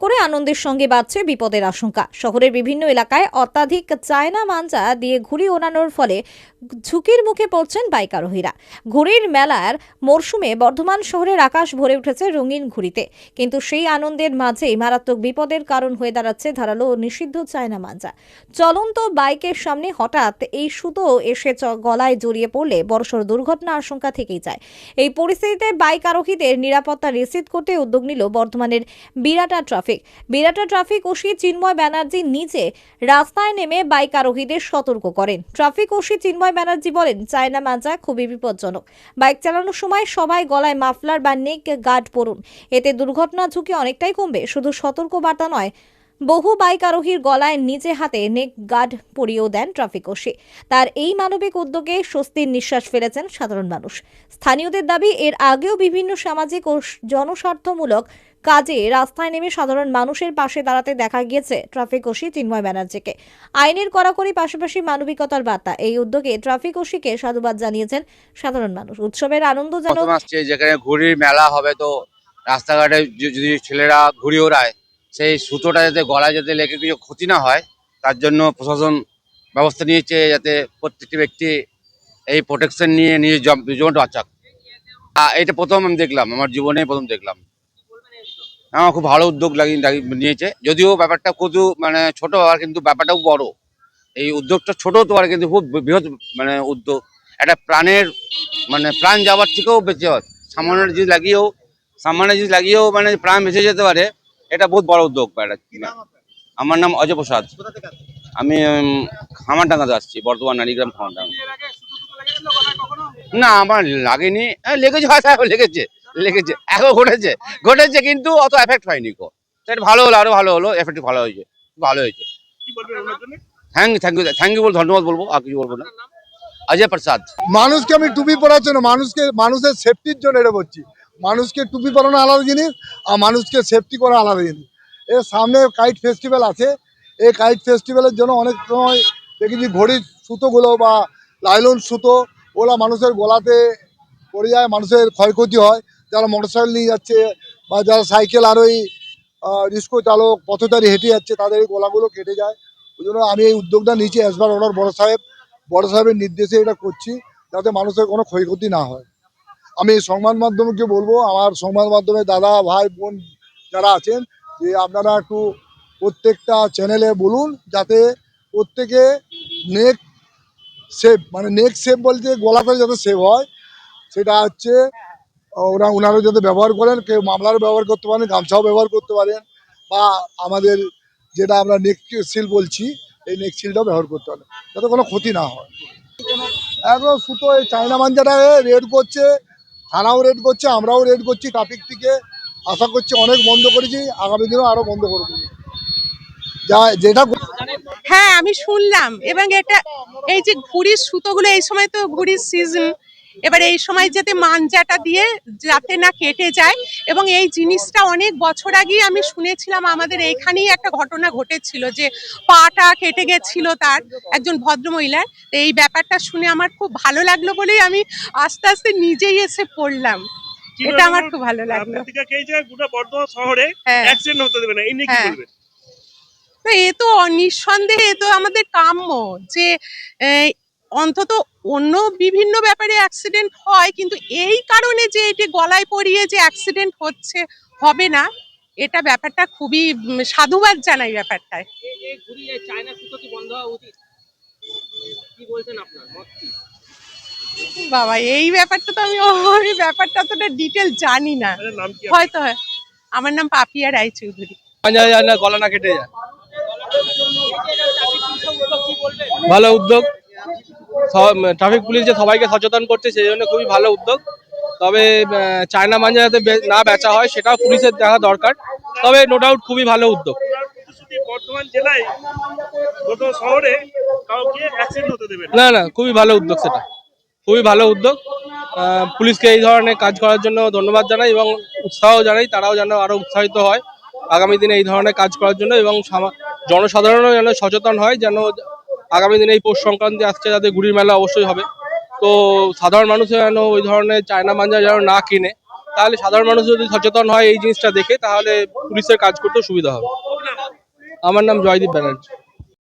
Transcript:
করে আনন্দের সঙ্গে বাড়ছে বিপদের আশঙ্কা। শহরের বিভিন্ন এলাকায় অত্যাধিক চায়না মাঞ্জা দিয়ে ঘুড়ি ওড়ানোর ফলে ঝুঁকির মুখে পড়ছেন বাইক আরোহীরা। ঘুড়ির মেলার মরশুমে বর্ধমান শহরের আকাশ ভরে উঠেছে রঙিন ঘুড়িতে, কিন্তু সেই আনন্দের মাঝেই মারাত্মক বিপদের কারণ হয়ে দাঁড়াচ্ছে ধারালো ও নিষিদ্ধ চায়না মাঞ্জা। চলন্ত বাইকের সামনে হঠাৎ এই সুতো এসে গলায় জড়িয়ে পড়লে বড়সড় দুর্ঘটনার আশঙ্কা থেকেই যায়। এই পরিস্থিতিতে বাইক আরোহীদের নিরাপত্তা নিশ্চিত করতে উদ্যোগ নিল বর্ধমানের বিরাটা ট্রাফিক ওসি চিন্ময় ব্যানার্জি নিজে রাস্তায় নেমে বাইক আরোহীদের সতর্ক করেন। ট্রাফিক ওসি চিন্ময় ব্যানার্জি বলেন, চায়না মাঞ্জা খুবই বিপজ্জনক। বাইক চালানোর সময় সবাই গলায় মাফলার বা নেক গার্ড পরুন, এতে দুর্ঘটনা ঝুঁকি অনেকটাই কমবে। শুধু সতর্ক বার্তা নয়, বহু বাইক আরোহীর গলায় নিজে হাতে নেক গার্ড পরিয়েও দেন ট্রাফিক ওসি। তার এই মানবিক উদ্যোগে স্বস্তির নিঃশ্বাস ফেলেছেন সাধারণ মানুষ। স্থানীয়দের দাবি, এর আগেও বিভিন্ন সামাজিক ও জনস্বার্থমূলক কাজে রাস্তায় নেমে সাধারণ মানুষের পাশে দাঁড়াতে দেখা গিয়েছে ট্রাফিক ওসি চিন্ময় ব্যানার্জিকে। আইনের কড়াকড়ি পাশাপাশি মানবিকতার বার্তা, এই উদ্যোগে ট্রাফিক ওসিকে সাধুবাদ জানিয়েছেন সাধারণ মানুষ। উৎসবের আনন্দ যেখানে ঘুড়ির মেলা হবে, তো রাস্তাঘাটে যদি ছেলেরা ঘুড়ি ওড়ায়, সেই সুতোটা যাতে গলায় যাতে লেগে কিছু ক্ষতি না হয়, তার জন্য প্রশাসন ব্যবস্থা নিয়েছে যাতে প্রত্যেকটি ব্যক্তি এই প্রোটেকশন নিয়ে নিজের জীবনটা বাঁচাক। এটা প্রথম আমি দেখলাম, আমার জীবনে প্রথম দেখলাম। আমার খুব ভালো উদ্যোগ নিয়েছে, যদিও ব্যাপারটা খুব ছোট আর কিন্তু ব্যাপারটাও বড়। এই উদ্যোগটা ছোট তো আর কিন্তু খুব বৃহৎ উদ্যোগ। একটা প্রাণের প্রাণ যাওয়ার থেকেও বেঁচে যাওয়ার সামান্য জিনিস লাগিয়েও প্রাণ বেঁচে যেতে পারে, এটা বহুত বড় উদ্যোগ। আমার নাম অজয় প্রসাদ, আমি খামারডাঙ্গাতে আসছি, বর্ধমান নারীগ্রাম খামারডাঙ্গা। না, আমার লাগেনি, লেগেছে হয়তো, লেগেছে এখন ঘটেছে কিন্তু অত এফেক্ট হয়নি। সেটা ভালো হলো, আরো ভালো হলো, এফেক্ট ভালো হয়েছে। থ্যাংক ইউ বল, ধন্যবাদ বলবো, আর কিছু বলবো না। অজয় প্রসাদ। মানুষকে আমি টুপি পরাচ্ছি না, মানুষের সেফটির জন্য এটা বলছি। মানুষকে টুপি পরানো আলাদা জিনিস, আর মানুষকে সেফটি করা আলাদা জিনিস। এর সামনে কাইট ফেস্টিভ্যাল আছে, এই কাইট ফেস্টিভ্যালের জন্য অনেক সময় দেখেছি ঘড়ির সুতোগুলো বা লাইলন সুতো ওগুলো মানুষের গলাতে পড়ে যায়, মানুষের ক্ষয়ক্ষতি হয়। যারা মোটরসাইকেল নিয়ে যাচ্ছে বা যারা সাইকেল আর ওই রিস্কো চালক পথচারী হেঁটে যাচ্ছে, তাদের এই গলাগুলো কেটে যায়। ওই জন্য আমি এই উদ্যোগটা নিয়েছি, এসবার অর্ডার বড় সাহেবের নির্দেশে এটা করছি, যাতে মানুষের কোনো ক্ষয়ক্ষতি না হয়। আমি সংবাদ মাধ্যমকে বলবো, আমার সংবাদ মাধ্যমে দাদা ভাই বোন যারা আছেন, যে আপনারা একটু প্রত্যেকটা চ্যানেলে বলুন যাতে প্রত্যেকে নেক সেভ বলতে গলাটা যাতে সেভ হয়, সেটা হচ্ছে ওনারা যাতে ব্যবহার করেন। কেউ মামলার ব্যবহার করতে পারেন, গামছাও ব্যবহার করতে পারেন, বা আমাদের যেটা আমরা নেক সিল বলছি, এই নেক সিলটাও ব্যবহার করতে পারেন, যাতে কোনো ক্ষতি না হয়। একদম সুতো এই চায়না মাঞ্জাটা রেড করছে, থানাও রেড করছে, আমরাও রেড করছি। ট্রাফিক থেকে আশা করছি অনেক বন্ধ করেছি, আগামী দিনেও আরো বন্ধ করে দেবো। যেটা হ্যাঁ, আমি শুনলাম। এবং এটা এই যে ঘুড়ির সুতোগুলো, এই সময় তো ঘুড়ির সিজন, এবার এই সময় যাতে মাঞ্জাটা দিয়ে যাতে না কেটে যায়। এবং এই জিনিসটা অনেক বছর আগেই আমি শুনেছিলাম, আমাদের এইখানেই একটা ঘটনা ঘটেছিল যে পাটা কেটে গেছিল তার, একজন ভদ্রমহিলার। এই ব্যাপারটা শুনে আমার খুব ভালো লাগলো বলেই আমি আস্তে আস্তে নিজেই এসে পড়লাম। এটা আমার খুব ভালো লাগলো। হ্যাঁ, না, এ তো নিঃসন্দেহে এ তো আমাদের কাম্য যে অন্তত অন্য বিভিন্ন ব্যাপারে অ্যাক্সিডেন্ট হয়, কিন্তু এই কারণে যে এটি গলায় পরিয়ে যে অ্যাক্সিডেন্ট হবে না, এটা ব্যাপারটা খুবই সাধুবাদ জানাই ব্যাপারটায়। বাবা, এই ব্যাপারটা তো আমি ব্যাপারটা অতটা ডিটেল জানি না। হয়তো আমার নাম পাপিয়া রায়চৌধুরী। গলা না কেটে যায়, ভালো উদ্যোগ। ট্রাফিক পুলিশ যে সবাইকে সচেতন করছে, সেই জন্য খুবই ভালো উদ্যোগ। তবে চায়না মাঞ্জা যাতে না বেচা হয়, সেটাও পুলিশের দেখা দরকার। তবে নো ডাউট খুবই ভালো উদ্যোগ। বর্ধমান জেলায় শহরে না, খুবই ভালো উদ্যোগ, সেটা খুবই ভালো উদ্যোগ। পুলিশকে এই ধরনের কাজ করার জন্য ধন্যবাদ জানাই এবং উৎসাহ জানাই, তারাও যেন আরো উৎসাহিত হয় আগামী দিনে এই ধরনের কাজ করার জন্য, এবং জনসাধারণও যেন সচেতন হয়, যেন আগামী দিনে এই পৌষ সংক্রান্তি আসছে, যাতে ঘুড়ির মেলা অবশ্যই হবে। তো সাধারণ মানুষ যেন ওই ধরনের চায়না মাঞ্জা যেন না কিনে, তাহলে সাধারণ মানুষ যদি সচেতন হয় এই জিনিসটা দেখে, তাহলে পুলিশের কাজ করতেও সুবিধা হবে। আমার নাম জয়দীপ ব্যানার্জি।